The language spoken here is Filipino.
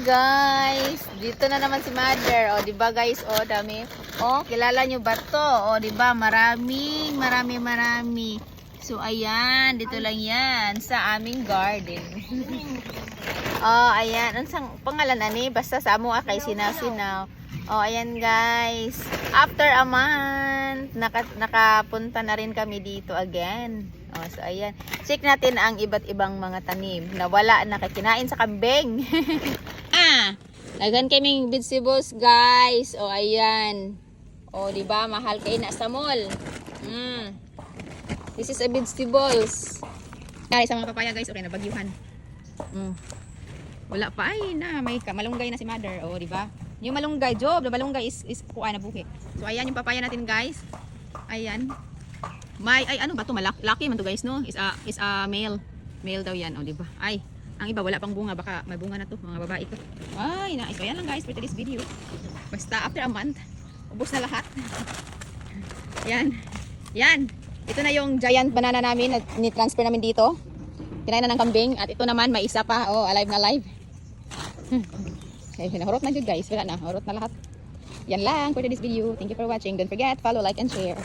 guys, dito na naman si Mother. O, di ba guys? O, dami. O, kilala nyo ba to? O, di ba? Marami. So, ayan, dito lang yan sa aming garden. Oh, ayan. Ang pangalan ani? Basta sa amo kay Sinaw-Sinaw. Oh, ayan guys. After a month, nakapunta na rin kami dito again. Oh, so ayan. Check natin ang iba't ibang mga tanim na wala na kinain sa kambing. Naghan kaming vegetables, guys. Oh, ayan. Oh, di ba? Mahal kayo na sa mall. This is a vegetables. Guys, sa mga papaya, guys, okay na bagyuhan. Wala pa ay na may malunggay na si Mother. Oh, di ba? Yung malunggay, job, the malunggay is kuha na buhi. So ayan yung papaya natin, guys. Ayan. Ano ba to? Malaki man to, guys, no? Is a male. Male daw yan, oh, di ba? Ay, ang iba wala pang bunga, baka may bunga na to, mga babae to. Ay, nice. So yan lang, guys, for today's video. Basta after a month, ubos na lahat. Yan. Yan. Ito na yung giant banana namin na ni-transfer namin dito. Kinain na ng kambing at ito naman may isa pa, oh, alive na alive. Nahurot na dyan, guys. Wala na, hurot na lahat. Yan lang for today's video. Thank you for watching. Don't forget, follow, like, and share.